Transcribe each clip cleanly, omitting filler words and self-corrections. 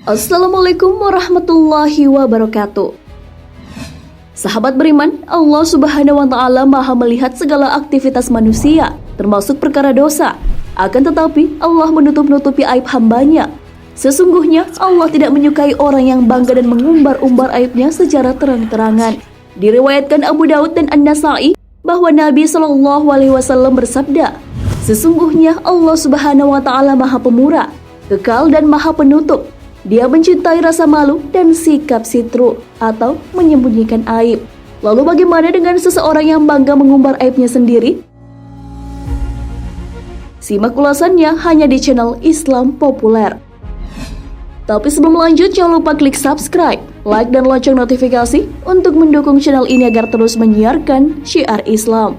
Assalamualaikum warahmatullahi wabarakatuh. Sahabat beriman, Allah Subhanahu wa Ta'ala Maha melihat segala aktivitas manusia, termasuk perkara dosa. Akan tetapi, Allah menutup-nutupi aib hambanya. Sesungguhnya, Allah tidak menyukai orang yang bangga dan mengumbar-umbar aibnya secara terang-terangan. Diriwayatkan Abu Daud dan An-Nasa'i bahwa Nabi SAW bersabda, "Sesungguhnya Allah Subhanahu wa Ta'ala Maha Pemurah, kekal dan Maha Penutup. Dia mencintai rasa malu dan sikap sitru atau menyembunyikan aib." Lalu bagaimana dengan seseorang yang bangga mengumbar aibnya sendiri? Simak ulasannya hanya di channel Islam Populer. Tapi sebelum lanjut, jangan lupa klik subscribe, like, dan lonceng notifikasi untuk mendukung channel ini agar terus menyiarkan syiar Islam.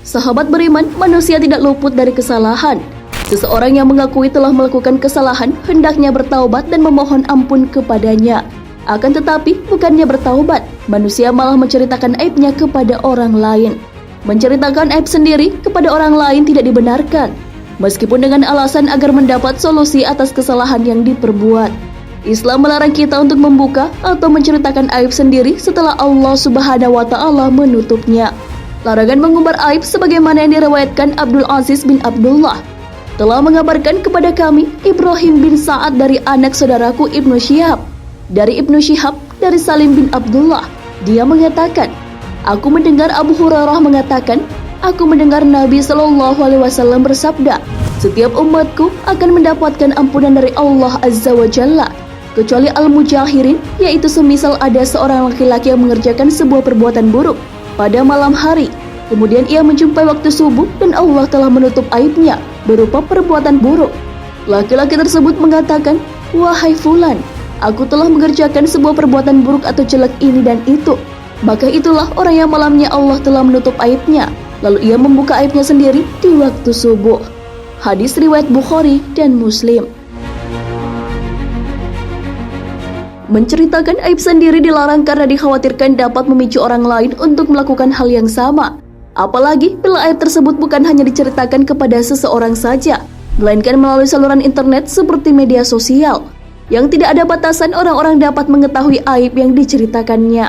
Sahabat beriman, manusia tidak luput dari kesalahan. Seseorang yang mengakui telah melakukan kesalahan hendaknya bertaubat dan memohon ampun kepadanya. Akan tetapi, bukannya bertaubat, manusia malah menceritakan aibnya kepada orang lain. Menceritakan aib sendiri kepada orang lain tidak dibenarkan, meskipun dengan alasan agar mendapat solusi atas kesalahan yang diperbuat. Islam melarang kita untuk membuka atau menceritakan aib sendiri setelah Allah Subhanahu wa Ta'ala menutupnya. Larangan mengumbar aib sebagaimana yang diriwayatkan Abdul Aziz bin Abdullah telah mengabarkan kepada kami Ibrahim bin Sa'ad dari anak saudaraku Ibnu Syihab, dari Ibnu Syihab dari Salim bin Abdullah. Dia mengatakan, "Aku mendengar Abu Hurairah mengatakan, aku mendengar Nabi SAW bersabda, setiap umatku akan mendapatkan ampunan dari Allah Azza wa Jalla, kecuali al-mujahirin, yaitu semisal ada seorang laki-laki yang mengerjakan sebuah perbuatan buruk pada malam hari, kemudian ia menjumpai waktu subuh dan Allah telah menutup aibnya berupa perbuatan buruk. Laki-laki tersebut mengatakan, 'Wahai fulan, aku telah mengerjakan sebuah perbuatan buruk atau jelek ini dan itu.' Maka itulah orang yang malamnya Allah telah menutup aibnya, lalu ia membuka aibnya sendiri di waktu subuh." Hadis riwayat Bukhari dan Muslim. Menceritakan aib sendiri dilarang karena dikhawatirkan dapat memicu orang lain untuk melakukan hal yang sama. Apalagi bila aib tersebut bukan hanya diceritakan kepada seseorang saja, melainkan melalui saluran internet seperti media sosial, yang tidak ada batasan orang-orang dapat mengetahui aib yang diceritakannya.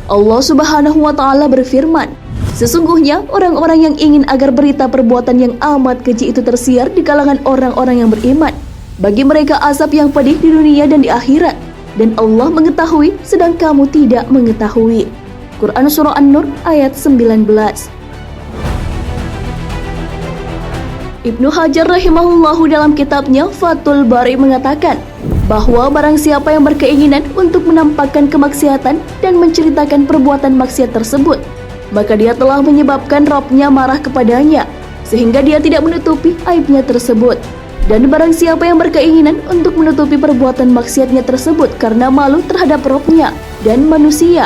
Allah Subhanahu wa Ta'ala berfirman, "Sesungguhnya orang-orang yang ingin agar berita perbuatan yang amat keji itu tersiar di kalangan orang-orang yang beriman, bagi mereka azab yang pedih di dunia dan di akhirat. Dan Allah mengetahui sedang kamu tidak mengetahui." Quran Surah An-Nur ayat 19. Ibnu Hajar rahimahullahu dalam kitabnya Fathul Bari mengatakan bahwa barang siapa yang berkeinginan untuk menampakkan kemaksiatan dan menceritakan perbuatan maksiat tersebut, maka dia telah menyebabkan Rabb-nya marah kepadanya, sehingga dia tidak menutupi aibnya tersebut. Dan barang siapa yang berkeinginan untuk menutupi perbuatan maksiatnya tersebut karena malu terhadap Rabb-nya dan manusia,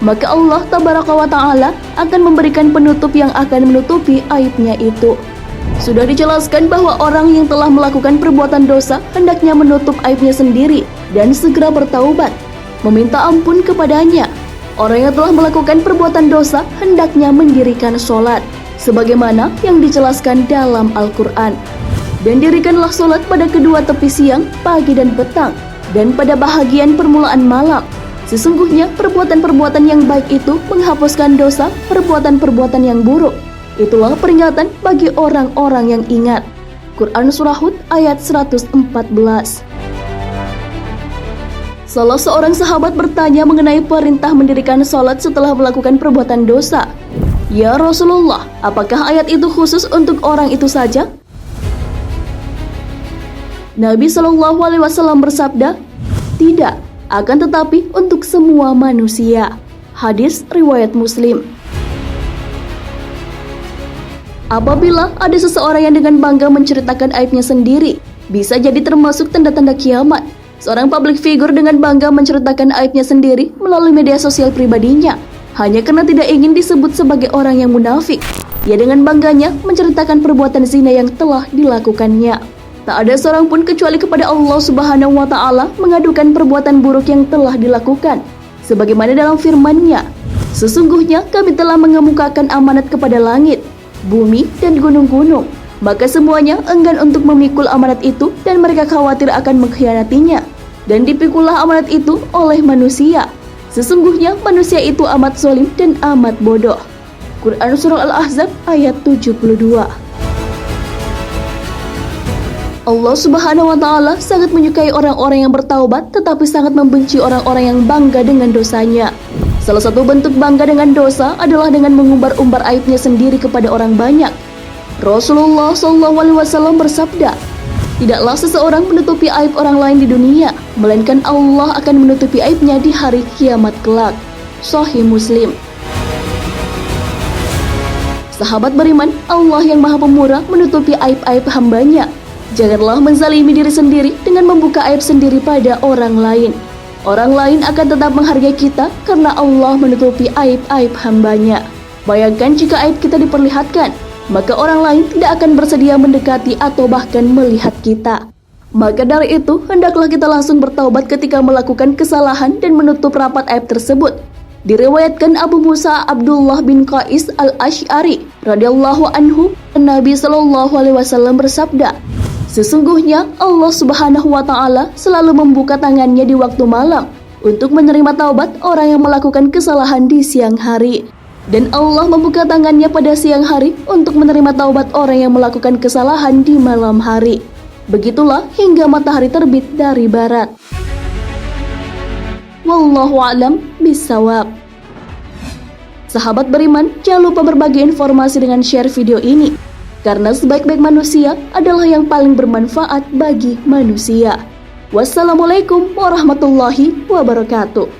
maka Allah Tabaraka wa Ta'ala akan memberikan penutup yang akan menutupi aibnya itu. Sudah dijelaskan bahwa orang yang telah melakukan perbuatan dosa hendaknya menutup aibnya sendiri dan segera bertaubat, meminta ampun kepadanya. Orang yang telah melakukan perbuatan dosa hendaknya mendirikan sholat, sebagaimana yang dijelaskan dalam Al-Quran. Dan dirikanlah sholat pada kedua tepi siang, pagi dan petang, dan pada bahagian permulaan malam. Sesungguhnya perbuatan-perbuatan yang baik itu menghapuskan dosa perbuatan-perbuatan yang buruk. Itulah peringatan bagi orang-orang yang ingat. Quran Surah Hud ayat 114. Salah seorang sahabat bertanya mengenai perintah mendirikan sholat setelah melakukan perbuatan dosa. "Ya Rasulullah, apakah ayat itu khusus untuk orang itu saja?" Nabi SAW bersabda, "Tidak, akan tetapi untuk semua manusia." Hadis riwayat Muslim. Apabila ada seseorang yang dengan bangga menceritakan aibnya sendiri, bisa jadi termasuk tanda-tanda kiamat. Seorang public figure dengan bangga menceritakan aibnya sendiri melalui media sosial pribadinya, hanya karena tidak ingin disebut sebagai orang yang munafik. Ia dengan bangganya menceritakan perbuatan zina yang telah dilakukannya. Tak ada seorang pun kecuali kepada Allah Subhanahu wa Ta'ala mengadukan perbuatan buruk yang telah dilakukan. Sebagaimana dalam firman-Nya, "Sesungguhnya kami telah mengemukakan amanat kepada langit, bumi, dan gunung-gunung. Maka semuanya enggan untuk memikul amanat itu dan mereka khawatir akan mengkhianatinya. Dan dipikullah amanat itu oleh manusia. Sesungguhnya manusia itu amat zalim dan amat bodoh. Quran Surah Al-Ahzab ayat 72. Allah Subhanahu wa Ta'ala sangat menyukai orang-orang yang bertaubat, tetapi sangat membenci orang-orang yang bangga dengan dosanya. Salah satu bentuk bangga dengan dosa adalah dengan mengumbar-umbar aibnya sendiri kepada orang banyak. Rasulullah SAW bersabda, "Tidaklah seseorang menutupi aib orang lain di dunia, melainkan Allah akan menutupi aibnya di hari kiamat kelak." Sahih Muslim. Sahabat beriman, Allah yang Maha Pemurah menutupi aib-aib hambanya. Janganlah menzalimi diri sendiri dengan membuka aib sendiri pada orang lain. Orang lain akan tetap menghargai kita karena Allah menutupi aib-aib hambanya. Bayangkan jika aib kita diperlihatkan, maka orang lain tidak akan bersedia mendekati atau bahkan melihat kita. Maka dari itu, hendaklah kita langsung bertaubat ketika melakukan kesalahan dan menutup rapat aib tersebut. Diriwayatkan Abu Musa Abdullah bin Qais al-Asy'ari radhiyallahu anhu, Nabi SAW bersabda, "Sesungguhnya Allah Subhanahu wa Ta'ala selalu membuka tangannya di waktu malam untuk menerima taubat orang yang melakukan kesalahan di siang hari. Dan Allah membuka tangannya pada siang hari untuk menerima taubat orang yang melakukan kesalahan di malam hari. Begitulah hingga matahari terbit dari barat." Wallahu a'lam bishawab. Sahabat beriman, jangan lupa berbagi informasi dengan share video ini, karena sebaik-baik manusia adalah yang paling bermanfaat bagi manusia. Wassalamualaikum warahmatullahi wabarakatuh.